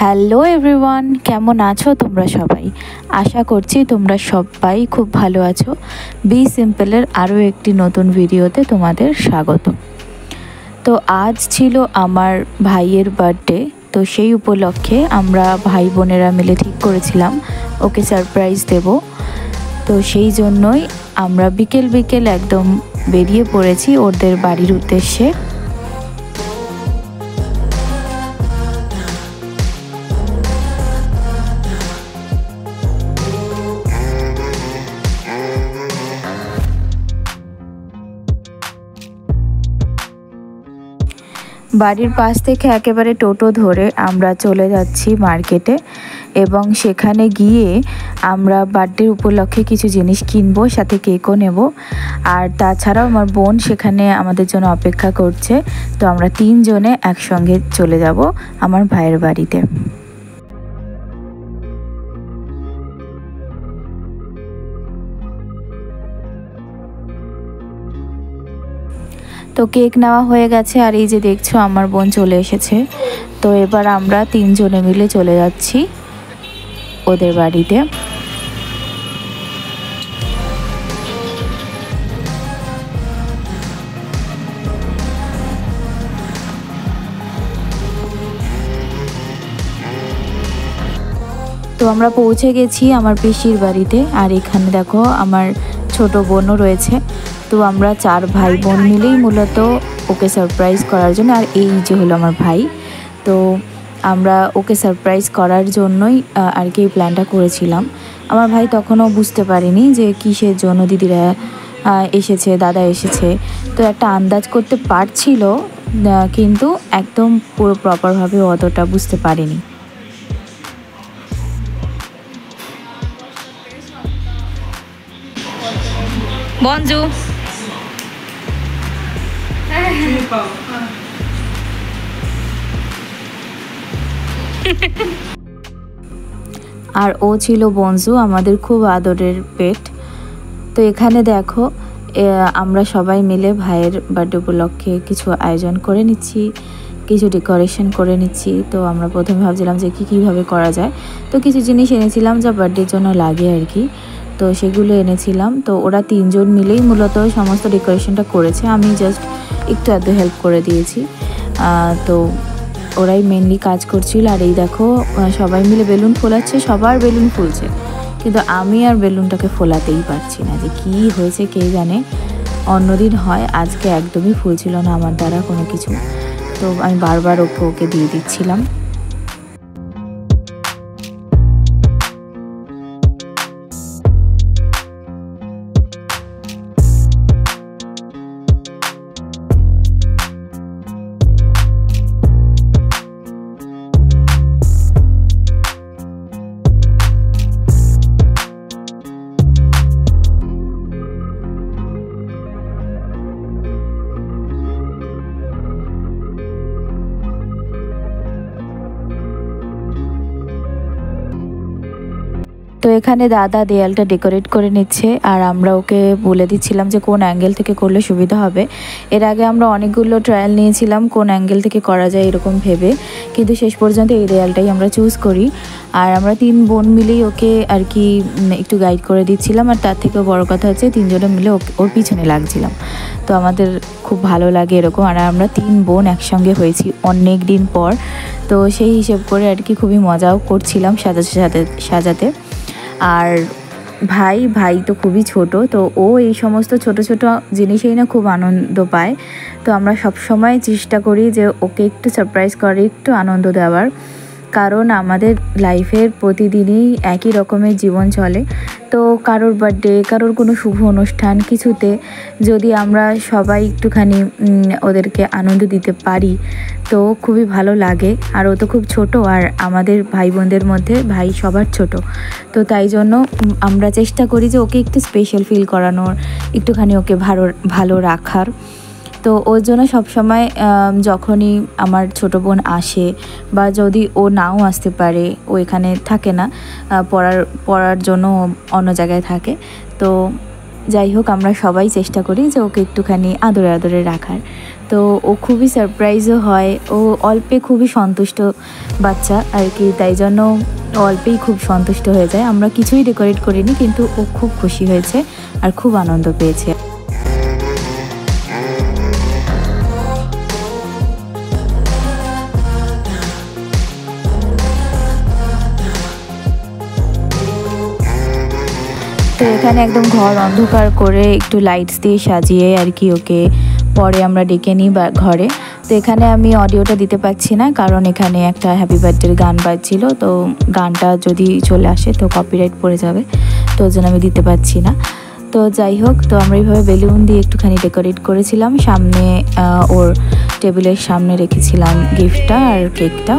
Hello everyone, কেমন আছো তোমরা সবাই? আশা করছি তোমরা সবাই খুব ভালো আছো। বি সিম্পলের আরও একটি নতুন ভিডিওতে তোমাদের স্বাগত। তো আজ ছিল আমার ভাইয়ের বার্থডে, তো সেই উপলক্ষে আমরা ভাই বোনেরা মিলে ঠিক করেছিলাম ওকে সারপ্রাইজ দেব। তো সেই জন্যই আমরা বিকেল বিকেল একদম বেরিয়ে পড়েছি ওদের বাড়ির উদ্দেশ্যে। বাড়ির পাশ থেকে একেবারে টোটো ধরে আমরা চলে যাচ্ছি মার্কেটে, এবং সেখানে গিয়ে আমরা বার্থডে উপলক্ষে কিছু জিনিস কিনবো, সাথে কেকও নেব। আর তাছাড়াও আমার বোন সেখানে আমাদের জন্য অপেক্ষা করছে। তো আমরা তিনজনে একসঙ্গে চলে যাব আমার ভাইয়ের বাড়িতে। তো কেক নেওয়া হয়ে গেছে, আর এই যে দেখছো আমার বোন চলে এসেছে। তো এবার আমরা তিনজনে মিলে চলে যাচ্ছি ওদের বাড়িতে। তো আমরা পৌঁছে গেছি আমার পিসির বাড়িতে, আর এখানে দেখো আমার ছোট বোনও রয়েছে। তো আমরা চার ভাই বোন মিলেই মূলত ওকে সারপ্রাইজ করার জন্য, আর এই যে হলো আমার ভাই। তো আমরা ওকে সারপ্রাইজ করার জন্যই আর কি এই প্ল্যানটা করেছিলাম। আমার ভাই তখনও বুঝতে পারেনি যে কিসের জন্য দিদিরা এসেছে, দাদা এসেছে। তো একটা আন্দাজ করতে পারছিল, কিন্তু একদম পুরো প্রপারভাবে অতটা বুঝতে পারেনি। বঞ্জু আর ও ছিল বঞ্জু, আমাদের খুব আদরের পেট। তো এখানে দেখো আমরা সবাই মিলে ভাইয়ের বার্থডে উপলক্ষে কিছু আয়োজন করে নিচ্ছি, কিছু ডেকোরেশন করে নিচ্ছি। তো আমরা প্রথমে ভাবছিলাম যে কীভাবে করা যায়। তো কিছু জিনিস এনেছিলাম যা বার্থডের জন্য লাগে আর কি, তো সেগুলো এনেছিলাম। তো ওরা তিনজন মিলেই মূলত সমস্ত ডেকোরেশনটা করেছে, আমি জাস্ট একটু আধটু হেল্প করে দিয়েছি। তো ওরাই মেনলি কাজ করছিল। আর এই দেখো সবাই মিলে বেলুন ফোলাচ্ছে, সবার বেলুন ফুলছে, কিন্তু আমি আর বেলুনটাকে ফোলাতেই পারছি না, যে কী হয়েছে কে জানে। অন্যদিন হয়, আজকে একদমই ফুলছিল না আমার দ্বারা কোনো কিছু। তো আমি বারবার ওকে দিয়ে দিচ্ছিলাম। তো এখানে দাদা দেয়ালটা ডেকোরেট করে নিচ্ছে, আর আমরা ওকে বলে দিচ্ছিলাম যে কোন অ্যাঙ্গেল থেকে করলে সুবিধা হবে। এর আগে আমরা অনেকগুলো ট্রায়াল নিয়েছিলাম কোন অ্যাঙ্গেল থেকে করা যায় এরকম ভেবে, কিন্তু শেষ পর্যন্ত এই দেয়ালটাই আমরা চুজ করি। আর আমরা তিন বোন মিলেই ওকে আর কি একটু গাইড করে দিচ্ছিলাম, আর তার থেকেও বড় কথা হচ্ছে তিনজনে মিলে ওর পিছনে লাগছিলাম। তো আমাদের খুব ভালো লাগে এরকম, আর আমরা তিন বোন একসঙ্গে হয়েছি অনেক দিন পর। তো সেই হিসেব করে আর কি খুবই মজাও করছিলাম সাজাতে। আর ভাই তো খুবই ছোট, তো ও এই সমস্ত ছোট ছোট জিনিসেই না খুব আনন্দ পায়। তো আমরা সব সময় চেষ্টা করি যে ওকে একটু সারপ্রাইজ করে একটু আনন্দ দেওয়ার, কারণ আমাদের লাইফের প্রতিদিনই একই রকমের জীবন চলে। তো কারোর বার্থডে, কারোর কোনো শুভ অনুষ্ঠান কিছুতে যদি আমরা সবাই একটুখানি ওদেরকে আনন্দ দিতে পারি তো খুবই ভালো লাগে। আর ও তো খুব ছোট, আর আমাদের ভাই বোনদের মধ্যে ভাই সবার ছোট। তো তাই জন্য আমরা চেষ্টা করি যে ওকে একটু স্পেশাল ফিল করানোর, একটুখানি ওকে ভালো রাখার। তো ওর জন্য সবসময় যখনই আমার ছোটো বোন আসে, বা যদি ও নাও আসতে পারে, ও এখানে থাকে না, পড়ার জন্য অন্য জায়গায় থাকে, তো যাই হোক আমরা সবাই চেষ্টা করি যে ওকে একটুখানি আদরে আদরে রাখার। তো ও খুবই সারপ্রাইজও হয়, ও অল্পে খুবই সন্তুষ্ট বাচ্চা আর কি, তাই জন্য অল্পেই খুব সন্তুষ্ট হয়ে যায়। আমরা কিছুই ডেকোরেট করিনি, কিন্তু ও খুব খুশি হয়েছে আর খুব আনন্দ পেয়েছে। তো এখানে একদম ঘর অন্ধকার করে একটু লাইটস দিয়ে সাজিয়ে আর কি ওকে পরে আমরা ডেকে নিই ঘরে। তো এখানে আমি অডিওটা দিতে পারছি না, কারণ এখানে একটা হ্যাপি বার্থডের গান বাজছিল, তো গানটা যদি চলে আসে তো কপিরাইট পড়ে যাবে, তো ওই জন্য আমি দিতে পারছি না। তো যাই হোক, তো আমরা এইভাবে বেলুন দিয়ে একটুখানি ডেকোরেট করেছিলাম, সামনে ওর টেবিলের সামনে রেখেছিলাম গিফটটা আর কেকটা।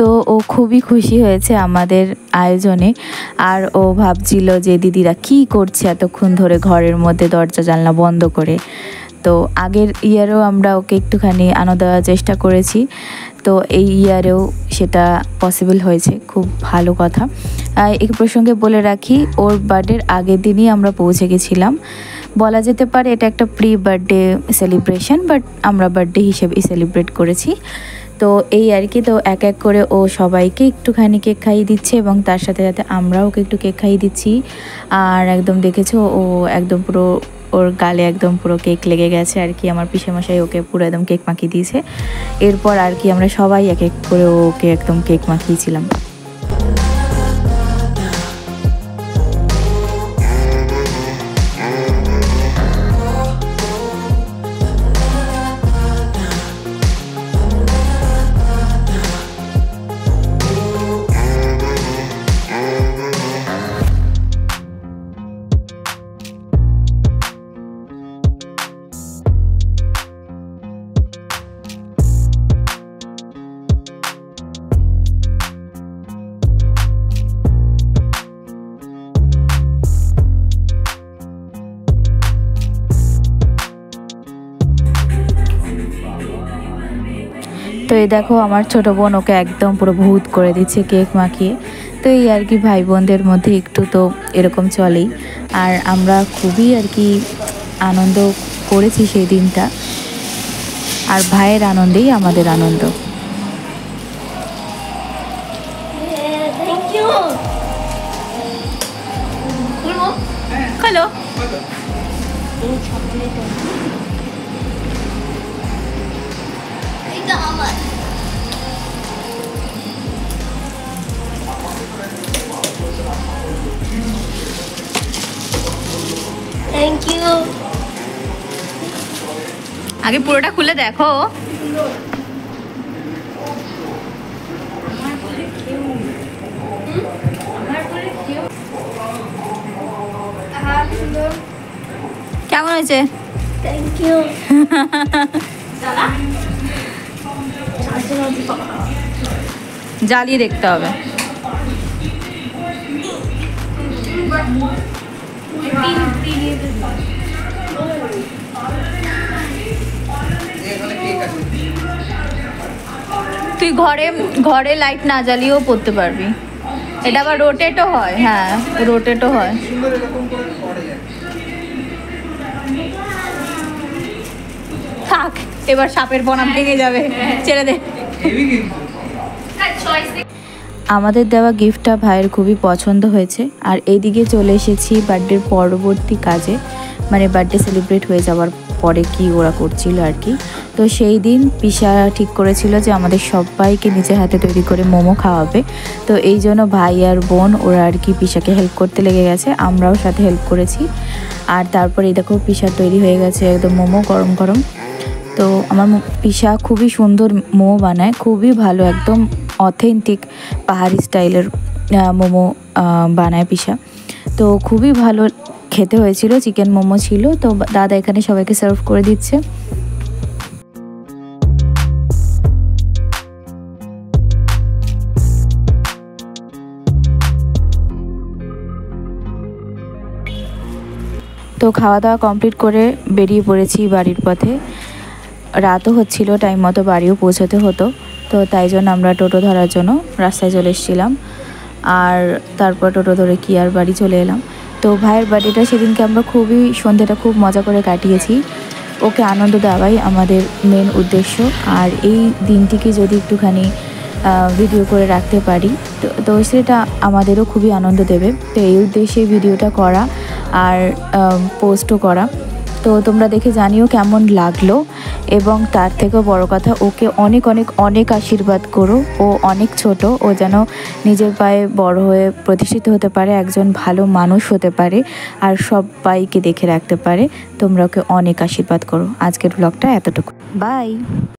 তো ও খুবই খুশি হয়েছে আমাদের আয়োজনে, আর ও ভাবছিল যে দিদিরা কি করছে এতক্ষণ ধরে ঘরের মধ্যে দরজা জানলা বন্ধ করে। তো আগের ইয়ারেও আমরা ওকে একটুখানি আনন্দ দেওয়ার চেষ্টা করেছি, তো এই ইয়ারেও সেটা পসিবল হয়েছে, খুব ভালো কথা। এই প্রসঙ্গে বলে রাখি, ওর বার্থডের আগের দিনই আমরা পৌঁছে গেছিলাম, বলা যেতে পারে এটা একটা প্রি বার্থডে সেলিব্রেশন, বাট আমরা বার্থডে হিসেবেই সেলিব্রেট করেছি। তো এই আর কি। তো এক এক করে ও সবাইকে একটুখানি কেক খাইয়ে দিচ্ছে এবং তার সাথে সাথে আমরাও ওকে একটু কেক খাইয়ে দিচ্ছি। আর একদম দেখেছো ও একদম পুরো ওর গালে একদম পুরো কেক লেগে গেছে আর কি, আমার পিসেমশাই ওকে পুরো একদম কেক মাখিয়ে দিয়েছে। এরপর আর কি আমরা সবাই এক এক করে ওকে একদম কেক মাখিয়েছিলাম। তো এই দেখো আমার ছোটো বোন ওকে একদম পুরো ভূত করে দিচ্ছে কেক মাখিয়ে। তো এই আর কি, ভাই বোনদের মধ্যে একটু তো এরকম চলেই। আর আমরা খুবই আর কি আনন্দ করেছি সেই দিনটা, আর ভাইয়ের আনন্দেই আমাদের আনন্দ। Hello, thank you. আগে পুরোটা খুলে দেখো। কেমন হয়েছে? Thank you. জ্বালিয়ে দেখতে হবে। তুই ঘরে লাইট না জ্বালিয়েও পড়তে পারবি। এটা আবার রোটেটও হয়। হ্যাঁ, রোটেটও হয়। থাক, এবার সাপের বনাম ভেঙে যাবে, ছেড়ে দে। আমাদের দেওয়া গিফটটা ভাইয়ের খুবই পছন্দ হয়েছে। আর এইদিকে চলে এসেছি বার্থডের পরবর্তী কাজে, মানে বার্থডে সেলিব্রেট হয়ে যাওয়ার পরে কি ওরা করছিল আর কি। তো তো সেই দিন পিসা ঠিক করেছিল যে আমাদের সবাইকে নিজের হাতে তৈরি করে মোমো খাওয়াবে। তো এই জন্য ভাই আর বোন ওরা আর কি পিসাকে হেল্প করতে লেগে গেছে, আমরাও সাথে হেল্প করেছি। আর তারপরে এই দেখো পিসা তৈরি হয়ে গেছে একদম মোমো গরম গরম। তো আমার পিসা খুবই সুন্দর মোমো বানায়, খুবই ভালো, একদম অথেন্টিক পাহাড়ি স্টাইলের মোমো বানায় পিসা। তো খুবই ভালো খেতে হয়েছিল, চিকেন মোমো ছিল। তো দাদা এখানে সবাইকে সার্ভ করে দিচ্ছে। তো খাওয়া দাওয়া কমপ্লিট করে বেরিয়ে পড়েছি বাড়ির পথে। রাতও হচ্ছিল, টাইম মতো বাড়িও পৌঁছতে হতো। তো তাই জন্য আমরা টোটো ধরার জন্য রাস্তায় চলে এসেছিলাম। আর তারপর টোটো ধরে কি আর বাড়ি চলে এলাম। তো ভাইয়ের বার্থডেটা সেদিনকে আমরা সন্ধ্যেটা খুব মজা করে কাটিয়েছি। ওকে আনন্দ দেওয়াই আমাদের মেন উদ্দেশ্য। আর এই দিনটিকে যদি একটুখানি ভিডিও করে রাখতে পারি তো সেটা আমাদেরও খুবই আনন্দ দেবে। তো এই উদ্দেশ্যে ভিডিওটা করা আর পোস্টও করা। তো তোমরা দেখে জানিও কেমন লাগলো, এবং তার থেকেও বড় কথা ওকে অনেক অনেক অনেক আশীর্বাদ করো। ও অনেক ছোট, ও যেন নিজের পায়ে বড় হয়ে প্রতিষ্ঠিত হতে পারে, একজন ভালো মানুষ হতে পারে, আর সবাইকে দেখে রাখতে পারে। তোমরা ওকে অনেক আশীর্বাদ করো। আজকের ব্লগটা এতটুকু, বাই।